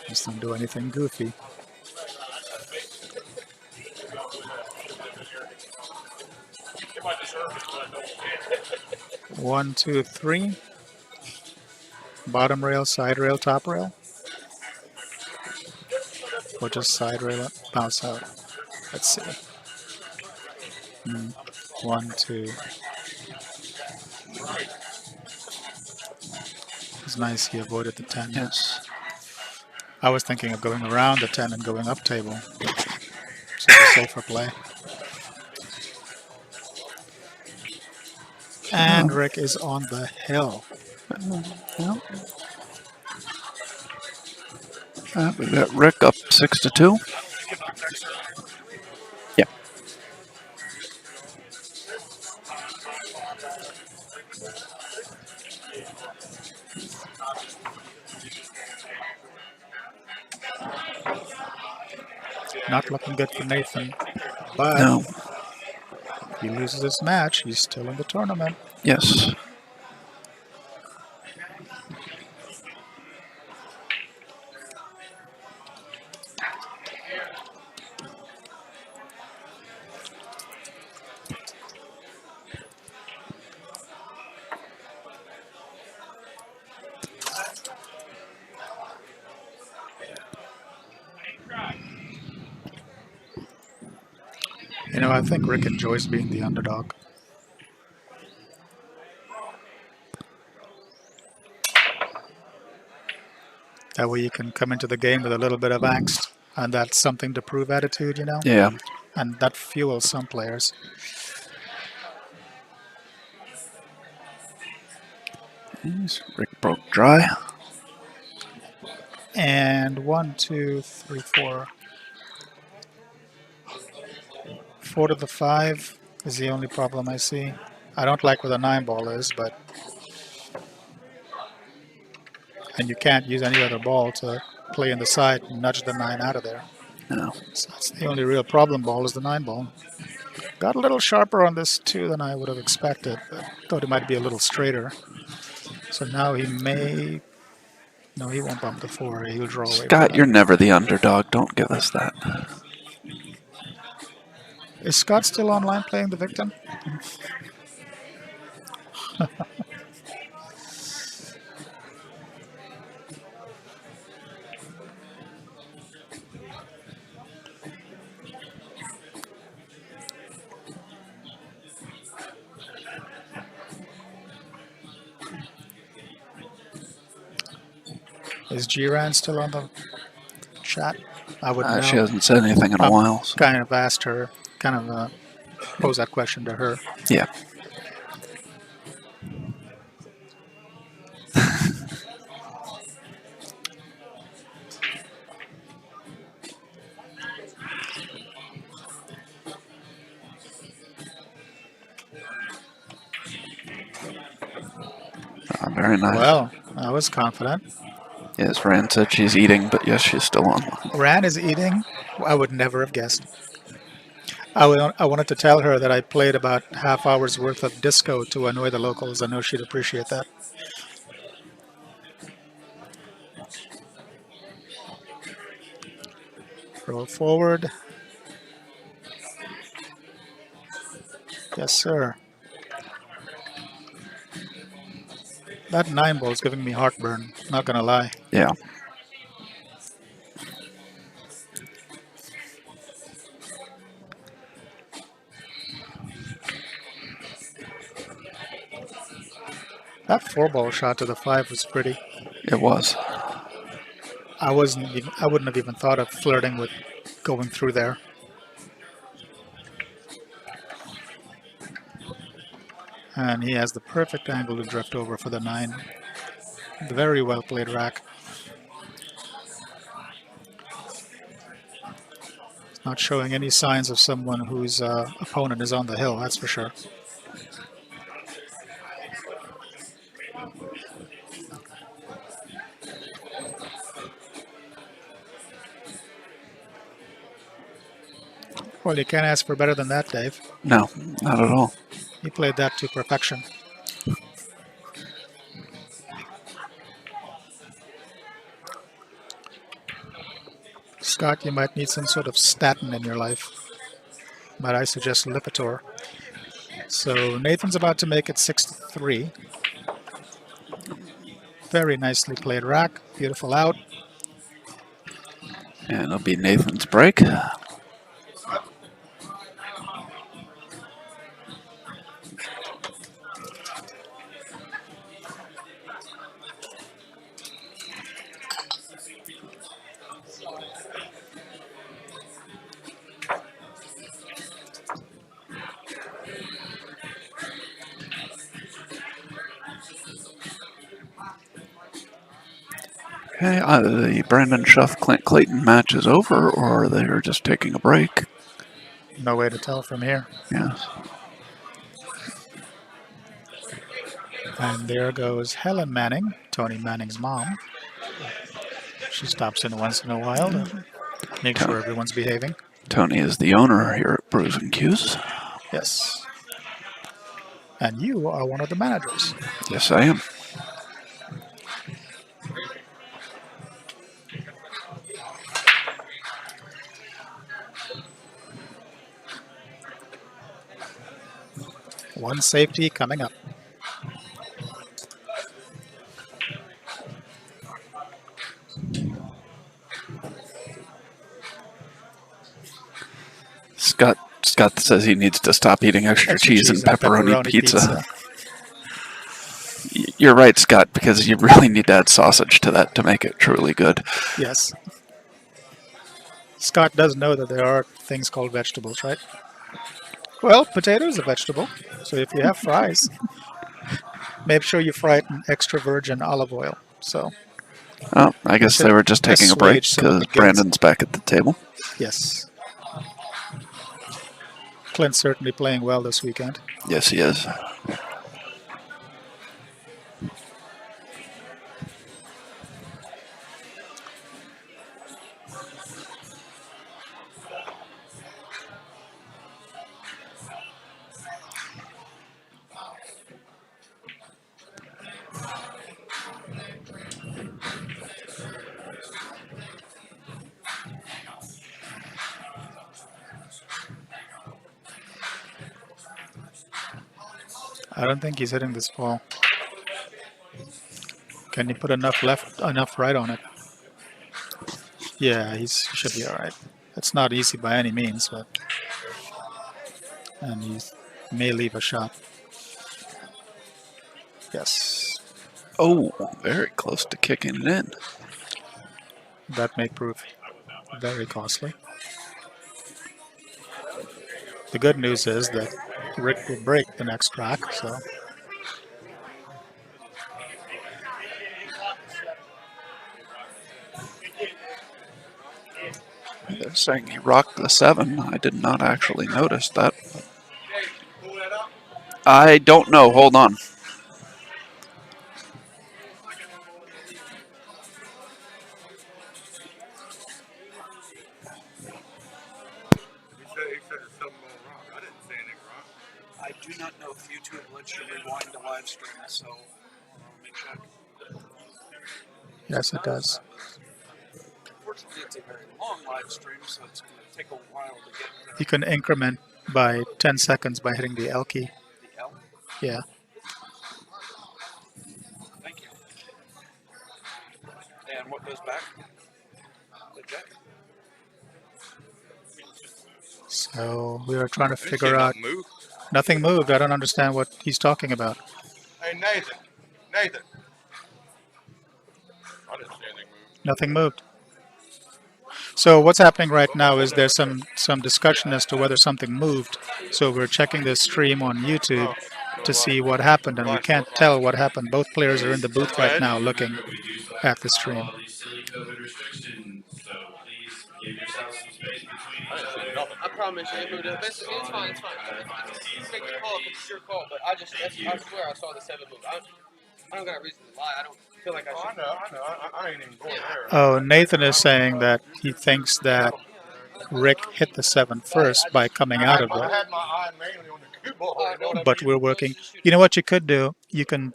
Just don't do anything goofy. One, two, three. Bottom rail, side rail, top rail. Or just side rail, bounce out. Let's see. 1, 2. It's nice he avoided the 10. Yes. I was thinking of going around the 10 and going up table. So it's a safer play. And Rick is on the hill. Well, we got Rick up 6-2. Yeah. Not looking good for Nathan. But No. if he loses this match, he's still in the tournament. Yes. You know, I think Rick enjoys being the underdog. That way you can come into the game with a little bit of angst and that's something to prove attitude, you know? Yeah. And that fuels some players. Rick broke dry. And 1, 2, 3, 4. 4 to the 5 is the only problem I see. I don't like where the 9 ball is, but... And you can't use any other ball to play in the side and nudge the 9 out of there. No. So that's the only real problem ball is the 9 ball. Got a little sharper on this 2 than I would have expected, but thought it might be a little straighter. So now he may... No, he won't bump the 4. He'll draw away. Scott, you're never the underdog. Don't give us that. Is Scott still online playing the victim? Is G-Ran still on the chat? I wouldn't know. She hasn't said anything in a while. So. Kind of asked her, posed that question to her. Yeah. Very nice. Well, I was confident. Yes, Rand said she's eating, but yes, she's still on. Rand is eating? I would never have guessed. I wanted to tell her that I played about half hour's worth of disco to annoy the locals. I know she'd appreciate that. Roll forward. Yes, sir. That 9 ball is giving me heartburn. Not gonna lie. Yeah. That 4 ball shot to the 5 was pretty. It was. I wouldn't have even thought of flirting with going through there. And he has the perfect angle to drift over for the 9. Very well played rack. Not showing any signs of someone whose opponent is on the hill, that's for sure. Well, you can't ask for better than that, Dave. No, not at all. He played that to perfection. Scott, you might need some sort of statin in your life. Might I suggest Lipitor? So Nathan's about to make it 6-3. Very nicely played rack. Beautiful out. And it'll be Nathan's break. Okay, either the Brandon Schuff Clint Clayton match is over or they are just taking a break. No way to tell from here. Yes. And there goes Helen Manning, Tony Manning's mom. She stops in once in a while to make sure everyone's behaving. Tony is the owner here at Brews and Q's. Yes. And you are one of the managers. Yes, I am. One safety coming up. Scott says he needs to stop eating extra cheese and pepperoni pizza. You're right, Scott, because you really need to add sausage to that to make it truly good. Yes. Scott does know that there are things called vegetables, right? Well, potato is a vegetable, so if you have fries, make sure you fry it in extra virgin olive oil. So, Oh, I guess they were just taking a break because Brandon's back at the table. yes. Clint's certainly playing well this weekend. Yes, he is. I don't think he's hitting this ball. Can he put enough right on it? Yeah, he should be all right. It's not easy by any means, but and he may leave a shot. Yes, Oh, very close to kicking it in. that may prove very costly. The good news is that Rick will break the next rack, so They're saying he rocked the 7. I did not actually notice that. I don't know. Hold on. I do not know if YouTube lets you rewind the live stream, so let me check. yes, it does. Unfortunately, it's a very long live stream, so it's going to take a while to get. You can increment by 10 seconds by hitting the L key. The L. Yeah. Thank you. And what goes back? The jack. So we were trying to This figure shit out. don't move. Nothing moved. I don't understand what he's talking about. Hey, Nathan. Nathan. I didn't see anything move. Nothing moved. So what's happening right now is there's some discussion as to whether something moved. So we're checking the stream on YouTube to see what happened, and we can't tell what happened. Both players are in the booth right now looking at the stream. All these silly COVID restrictions, so please give yourself some space between I each didn't see other. nothing. I promise you, it moved up. It's fine. It's fine. Take the call if it's your call, but I swear I saw the 7 move. I don't got a reason to lie. I don't feel like I Oh, should. I know. I ain't even going there. Oh, Nathan is saying that he thinks that Rick hit the 7 first by coming out of I it. had my eye mainly on the cue ball. You know what I But mean? we're working. You know what you could do? You can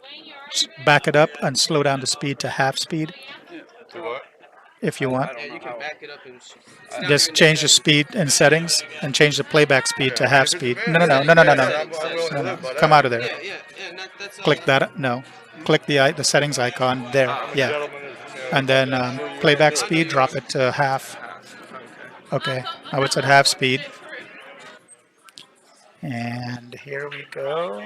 back it up and slow down the speed to half speed Do what? if you want. Yeah, you can back it up and. Just change the speed in settings and change the playback speed to half speed. No. Come out of there. Yeah. That's. Click that. No. Click the settings icon there. Yeah. And then playback speed, drop it to half. Okay. Now it's at half speed. And here we go.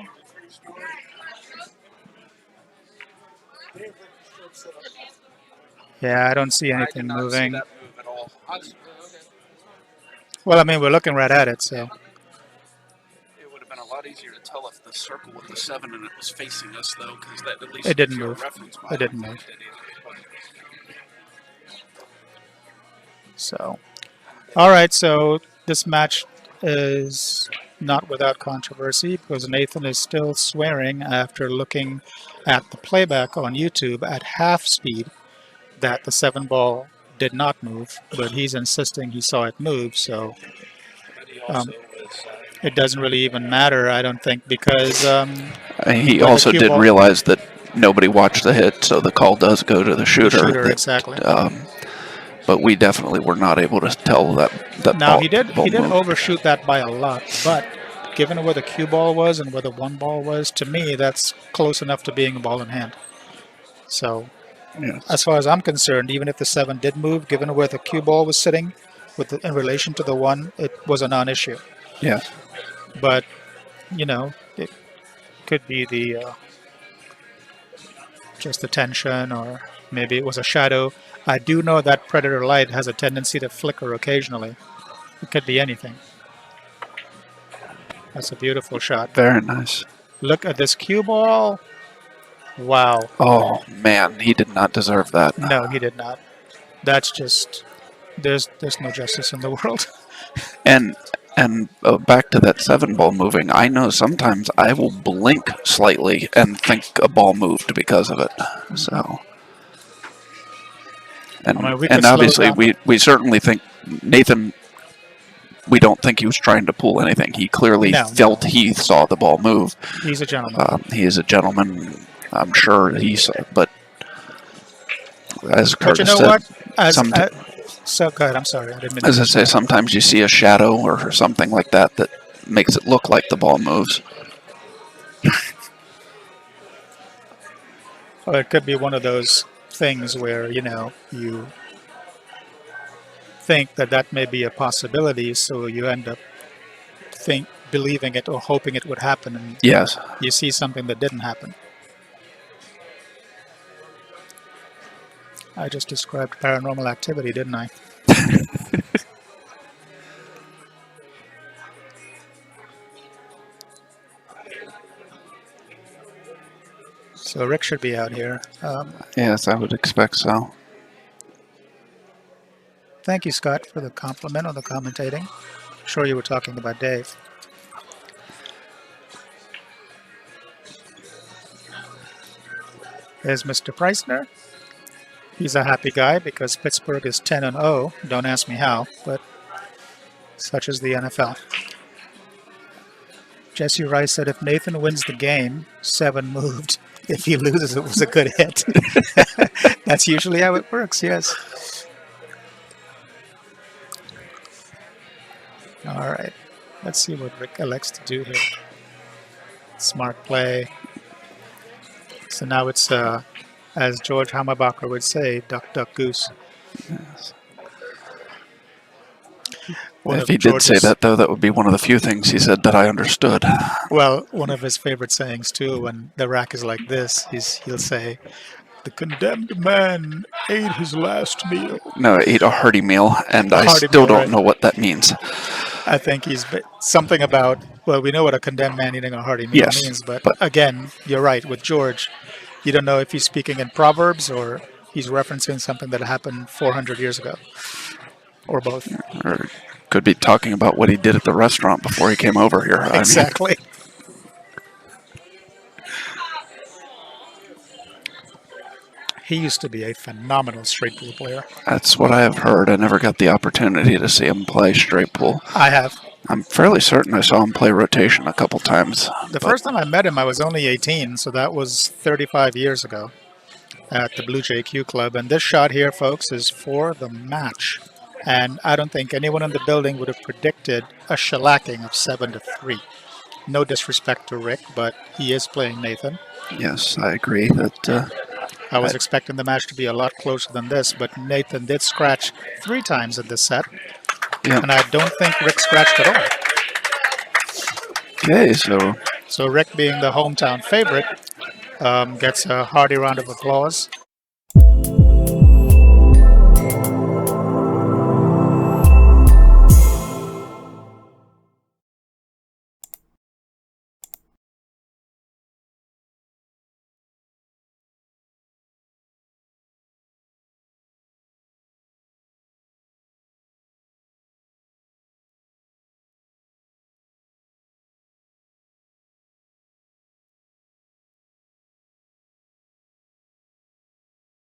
Yeah, I don't see anything moving. That move at all. Okay. Well, I mean, we're looking right at it, so. It would have been a lot easier to tell if the circle with the 7 and it was facing us, though, because that at least It didn't gives you a move. reference It didn't move. It didn't. So, all right. So this match is not without controversy because Nathan is still swearing after looking at the playback on YouTube at half speed that the 7 ball did not move, but he's insisting he saw it move. So it doesn't really even matter, I don't think, because He the also cue did ball- realize that nobody watched the hit, so the call does go to the shooter. That, exactly. But we definitely were not able to tell that Now ball, he did ball moved. overshoot that by a lot, but given where the cue ball was and where the 1 ball was, to me that's close enough to being a ball in hand. So Yes. as far as I'm concerned, even if the 7 did move, given where the cue ball was sitting in relation to the 1, it was a non-issue. Yes. But it could be the just the tension, or maybe it was a shadow. I do know that Predator light has a tendency to flicker occasionally. It could be anything. That's a beautiful shot. Very nice. Look at this cue ball. Wow. Oh, man, he did not deserve that. No, he did not. That's just there's no justice in the world. And back to that 7 ball moving, I know sometimes I will blink slightly and think a ball moved because of it. So, and, I mean, we could and slow obviously down. we certainly think Nathan, we don't think he was trying to pull anything. He clearly felt he saw the ball move. He's a gentleman. He is a gentleman. I'm sure he saw, but as But Curtis you know said, what? So go ahead. I'm sorry. I didn't mean as to I say, sometimes you see a shadow or something like that that makes it look like the ball moves. Or it could be one of those things where, you think that may be a possibility, so you end up believing it or hoping it would happen, and Yes. you see something that didn't happen. I just described paranormal activity, didn't I? So Rick should be out here. Yes, I would expect so. Thank you, Scott, for the compliment on the commentating. I'm sure you were talking about Dave. There's Mr. Preissner. He's a happy guy because Pittsburgh is 10-0. Don't ask me how, but such is the NFL. Jesse Rice said if Nathan wins the game, 7 moved. If he loses, it was a good hit. That's usually how it works, yes. All right. Let's see what Rick elects to do here. Smart play. So now it's, as George Hammerbacher would say, duck, duck, goose. Yes. One If of he did say George's- that, though, that would be one of the few things he said that I understood. Well, one of his favorite sayings too, when the rack is like this, he'll say, "The condemned man ate his last meal." No, I ate a hearty meal, and I Hearty still meal, don't right. know what that means. I think something about, well, we know what a condemned man eating a hearty meal Yes, means, but but- again, you're right. With George, you don't know if he's speaking in Proverbs or he's referencing something that happened 400 years ago, or both. Or could be talking about what he did at the restaurant before he came over here. I mean, Exactly. He used to be a phenomenal straight pool player. that's what I have heard. I never got the opportunity to see him play straight pool. I have. I'm fairly certain I saw him play rotation a couple times. The but first time I met him, I was only 18, so that was 35 years ago at the Blue JQ Club. And this shot here, folks, is for the match. And I don't think anyone in the building would have predicted a shellacking of 7-3. No disrespect to Rick, but he is playing Nathan. Yes, I agree that I was expecting the match to be a lot closer than this, but Nathan did scratch 3 times in this set. yeah. And I don't think Rick scratched at all. Okay, so So Rick, being the hometown favorite, gets a hearty round of applause.